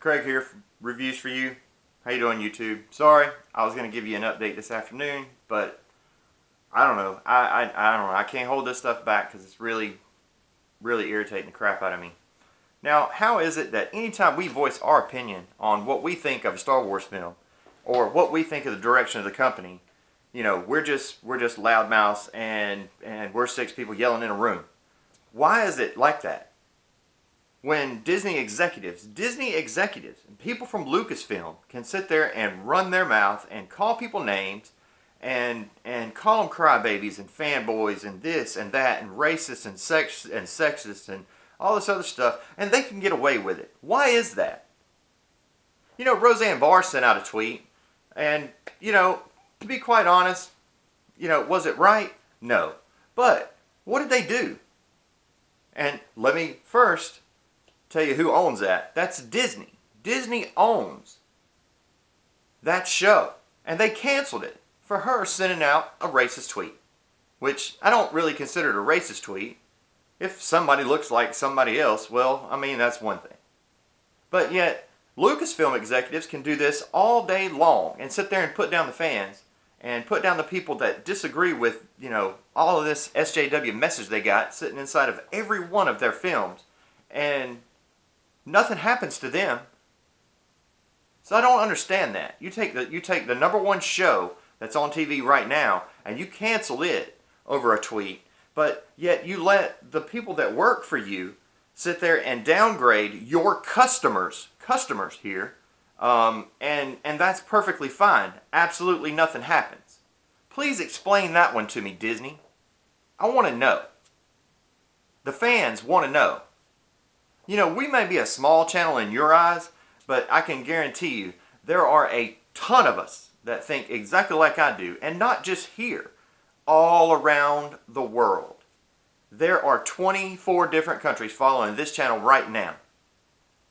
Craig here, Reviews for You. How you doing, YouTube? Sorry, I was going to give you an update this afternoon, but I don't know. I don't know. I can't hold this stuff back because it's really irritating the crap out of me. Now, how is it that anytime we voice our opinion on what we think of a Star Wars film, or what we think of the direction of the company, you know, we're just loudmouths and we're six people yelling in a room? Why is it like that? When Disney executives, and people from Lucasfilm can sit there and run their mouth and call people names and call them crybabies and fanboys and this and that and racist and sexist and all this other stuff, and they can get away with it. Why is that? You know, Roseanne Barr sent out a tweet, and, you know, to be quite honest, you know, was it right? No. But what did they do? And let me first tell you who owns that. That's Disney. Disney owns that show. And they canceled it for her sending out a racist tweet. Which I don't really consider it a racist tweet. If somebody looks like somebody else, well, I mean, that's one thing. But yet, Lucasfilm executives can do this all day long and sit there and put down the fans and put down the people that disagree with, you know, all of this SJW message they got sitting inside of every one of their films. And nothing happens to them. So I don't understand that. You take the #1 show that's on TV right now and you cancel it over a tweet, but yet you let the people that work for you sit there and downgrade your customers here, and that's perfectly fine. Absolutely nothing happens. Please explain that one to me, Disney. I want to know. The fans want to know. You know, we may be a small channel in your eyes, but I can guarantee you there are a ton of us that think exactly like I do, and not just here, all around the world. There are 24 different countries following this channel right now.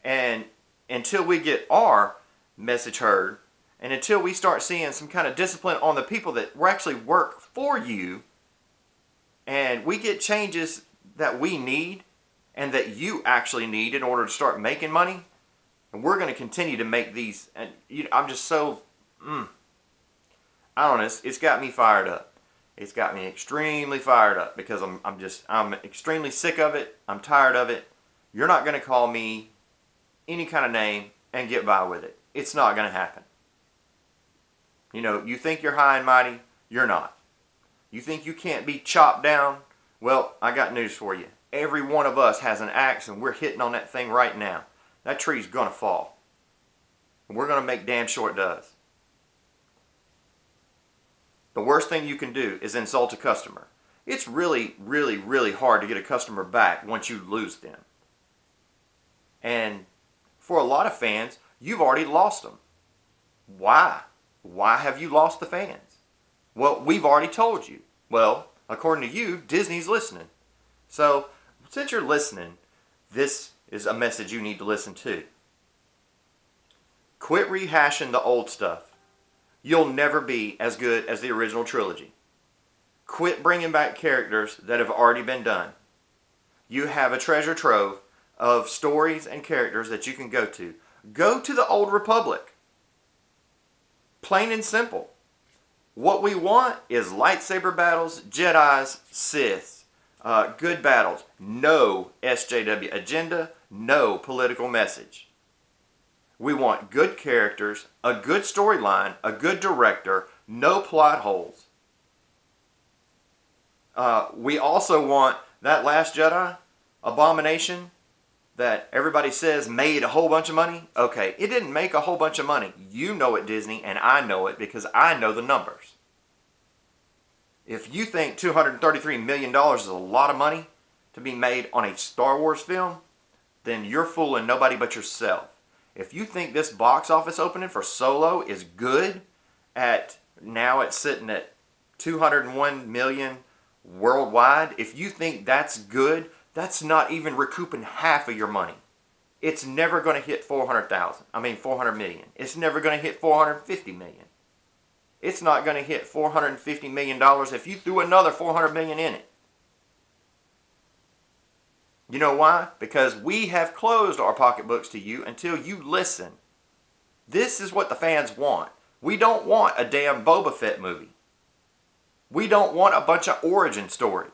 And until we get our message heard, and until we start seeing some kind of discipline on the people that actually work for you, and we get changes that we need, and that you actually need in order to start making money, and we're going to continue to make these, and I'm just so, I don't know, it's got me fired up. It's got me extremely fired up because I'm extremely sick of it. I'm tired of it. You're not going to call me any kind of name and get by with it. It's not going to happen. You know, you think you're high and mighty, you're not. You think you can't be chopped down? Well, I got news for you. Every one of us has an axe and we're hitting on that thing right now. That tree's going to fall. And we're going to make damn sure it does. The worst thing you can do is insult a customer. It's really hard to get a customer back once you lose them. And for a lot of fans, you've already lost them. Why? Why have you lost the fans? Well, we've already told you. Well, according to you, Disney's listening. So, since you're listening, this is a message you need to listen to. Quit rehashing the old stuff. You'll never be as good as the original trilogy. Quit bringing back characters that have already been done. You have a treasure trove of stories and characters that you can go to. Go to the Old Republic. Plain and simple. What we want is lightsaber battles, Jedis, Siths. Good battles. No SJW agenda. No political message. We want good characters, a good storyline, a good director, no plot holes. We also want that Last Jedi, Abomination, that everybody says made a whole bunch of money. Okay, it didn't make a whole bunch of money. You know it, Disney, and I know it because I know the numbers. If you think $233 million is a lot of money to be made on a Star Wars film, then you're fooling nobody but yourself. If you think this box office opening for Solo is good, now it's sitting at 201 million worldwide, if you think that's good, that's not even recouping half of your money. It's never going to hit 400 million. It's never going to hit 450 million. It's not going to hit $450 million if you threw another $400 million in it. You know why? Because we have closed our pocketbooks to you until you listen. This is what the fans want. We don't want a damn Boba Fett movie. We don't want a bunch of origin stories.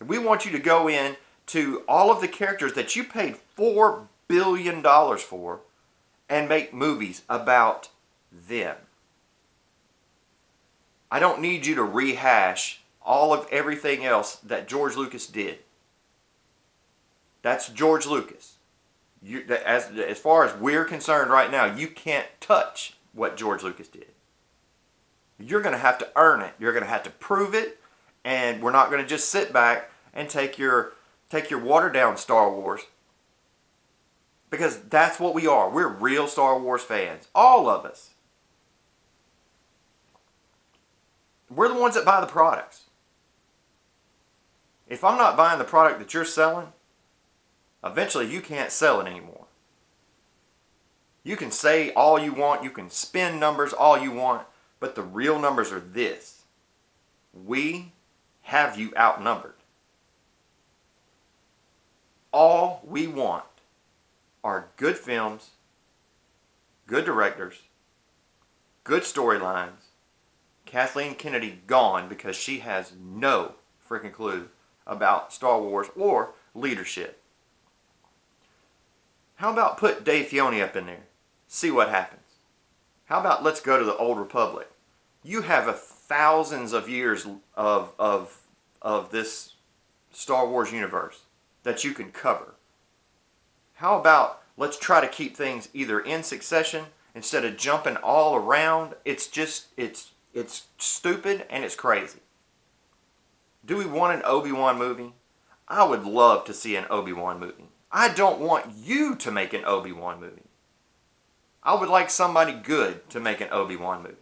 We want you to go in to all of the characters that you paid $4 billion for and make movies about them. I don't need you to rehash all of everything else that George Lucas did. That's George Lucas. As far as we're concerned right now, you can't touch what George Lucas did. You're going to have to earn it. You're going to have to prove it. And we're not going to just sit back and take your watered down Star Wars. Because that's what we are. We're real Star Wars fans. All of us. We're the ones that buy the products. If I'm not buying the product that you're selling, eventually you can't sell it anymore. You can say all you want. You can spin numbers all you want. But the real numbers are this. We have you outnumbered. All we want are good films, good directors, good storylines, Kathleen Kennedy gone because she has no freaking clue about Star Wars or leadership. How about put Dave Filoni up in there? See what happens. How about let's go to the Old Republic? You have thousands of years of this Star Wars universe that you can cover. How about let's try to keep things either in succession instead of jumping all around? It's stupid and it's crazy. Do we want an Obi-Wan movie? I would love to see an Obi-Wan movie. I don't want you to make an Obi-Wan movie. I would like somebody good to make an Obi-Wan movie.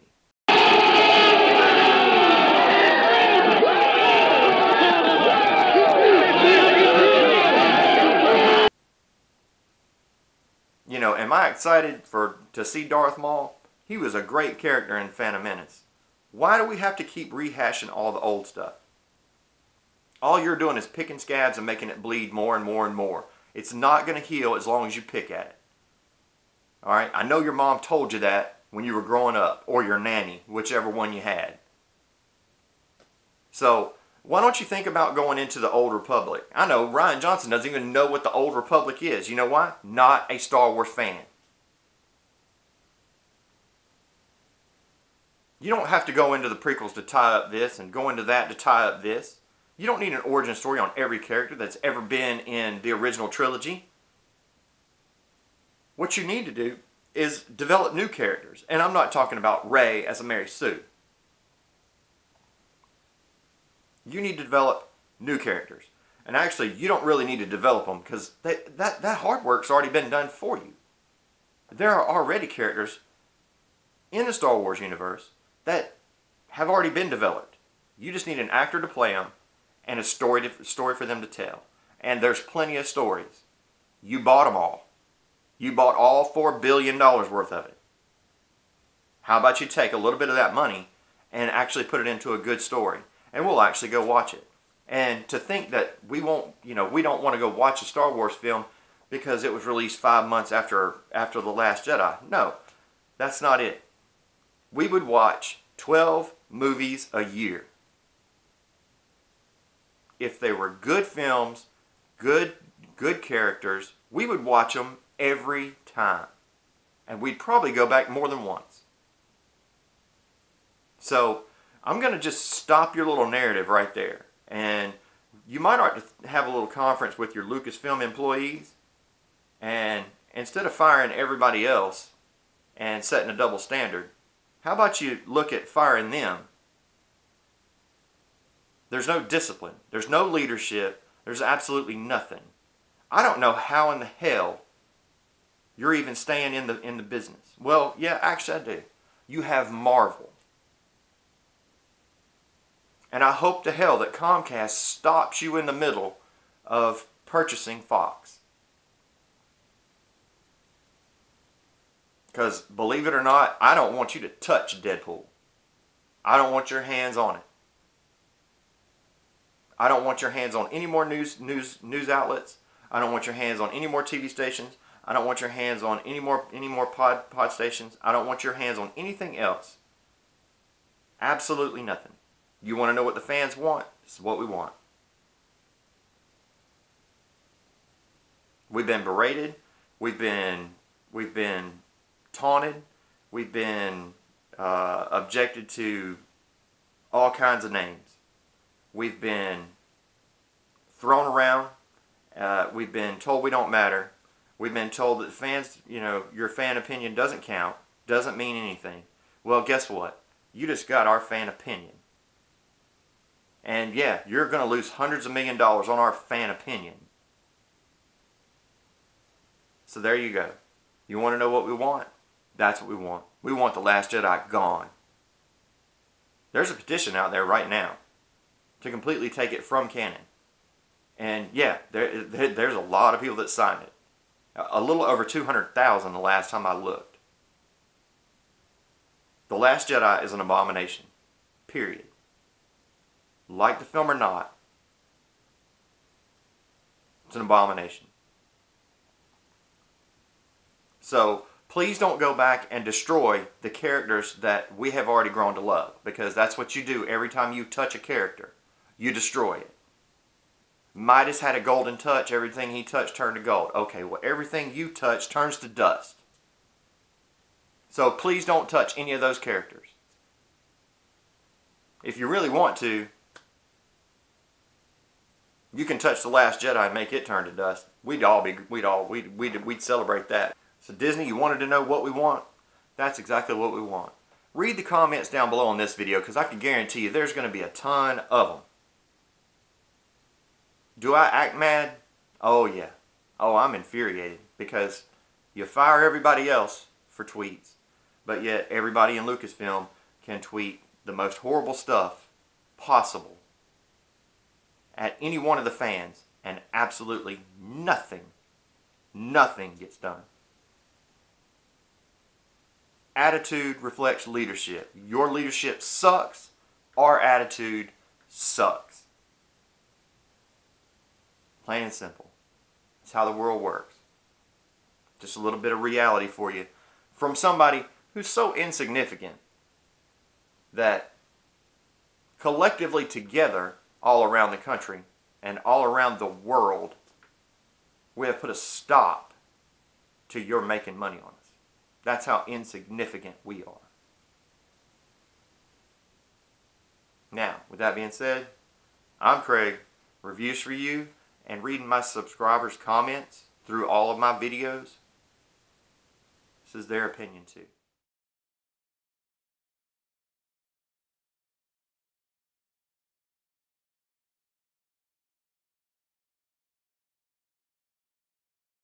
You know, am I excited to see Darth Maul? He was a great character in Phantom Menace. Why do we have to keep rehashing all the old stuff? All you're doing is picking scabs and making it bleed more and more and more. It's not going to heal as long as you pick at it. Alright, I know your mom told you that when you were growing up, or your nanny, whichever one you had. So, why don't you think about going into the Old Republic? I know Rian Johnson doesn't even know what the Old Republic is. You know why? Not a Star Wars fan. You don't have to go into the prequels to tie up this and go into that to tie up this. You don't need an origin story on every character that's ever been in the original trilogy. What you need to do is develop new characters. And I'm not talking about Rey as a Mary Sue. You need to develop new characters. And actually, you don't really need to develop them because that hard work's already been done for you. There are already characters in the Star Wars universe that have already been developed. You just need an actor to play them and a story for them to tell. And there's plenty of stories. You bought them all. You bought all $4 billion worth of it. How about you take a little bit of that money and actually put it into a good story? And we'll actually go watch it. And to think that we won't, we don't want to go watch a Star Wars film because it was released 5 months after The Last Jedi. No, that's not it. We would watch 12 movies a year. If they were good films, good characters, we would watch them every time. And we'd probably go back more than once. So, I'm going to just stop your little narrative right there. And you might ought to have a little conference with your Lucasfilm employees. And instead of firing everybody else and setting a double standard, how about you look at firing them? There's no discipline. There's no leadership. There's absolutely nothing. I don't know how in the hell you're even staying in the business. Well, yeah, actually I do. You have Marvel. And I hope to hell that Comcast stops you in the middle of purchasing Fox. Because, believe it or not, I don't want you to touch Deadpool. I don't want your hands on it. I don't want your hands on any more news outlets. I don't want your hands on any more TV stations. I don't want your hands on any more pod stations. I don't want your hands on anything else. Absolutely nothing. You want to know what the fans want? This is what we want. We've been berated. We've been taunted. We've been objected to all kinds of names. We've been thrown around. We've been told we don't matter. We've been told that fans, your fan opinion doesn't count, doesn't mean anything. Well, guess what? You just got our fan opinion. And yeah, you're going to lose hundreds of $millions on our fan opinion. So there you go. You want to know what we want? That's what we want. We want The Last Jedi gone. There's a petition out there right now to completely take it from canon. And yeah, there's a lot of people that signed it. A little over 200,000 the last time I looked. The Last Jedi is an abomination. Period. Like the film or not, it's an abomination. So please don't go back and destroy the characters that we have already grown to love, because that's what you do every time you touch a character. You destroy it. Midas had a golden touch. Everything he touched turned to gold. Okay, well, everything you touch turns to dust. So please don't touch any of those characters. If you really want to, you can touch The Last Jedi and make it turn to dust. We'd celebrate that. So Disney, you wanted to know what we want? That's exactly what we want. Read the comments down below on this video, because I can guarantee you there's going to be a ton of them. Do I act mad? Oh yeah. Oh, I'm infuriated, because you fire everybody else for tweets, but yet everybody in Lucasfilm can tweet the most horrible stuff possible at any one of the fans, and absolutely nothing gets done. Attitude reflects leadership. Your leadership sucks. Our attitude sucks. Plain and simple. That's how the world works. Just a little bit of reality for you from somebody who's so insignificant that collectively together all around the country and all around the world, we have put a stop to your making money on us. That's how insignificant we are. Now, with that being said, I'm Craig. Reviews for you, and reading my subscribers' comments through all of my videos. This is their opinion too.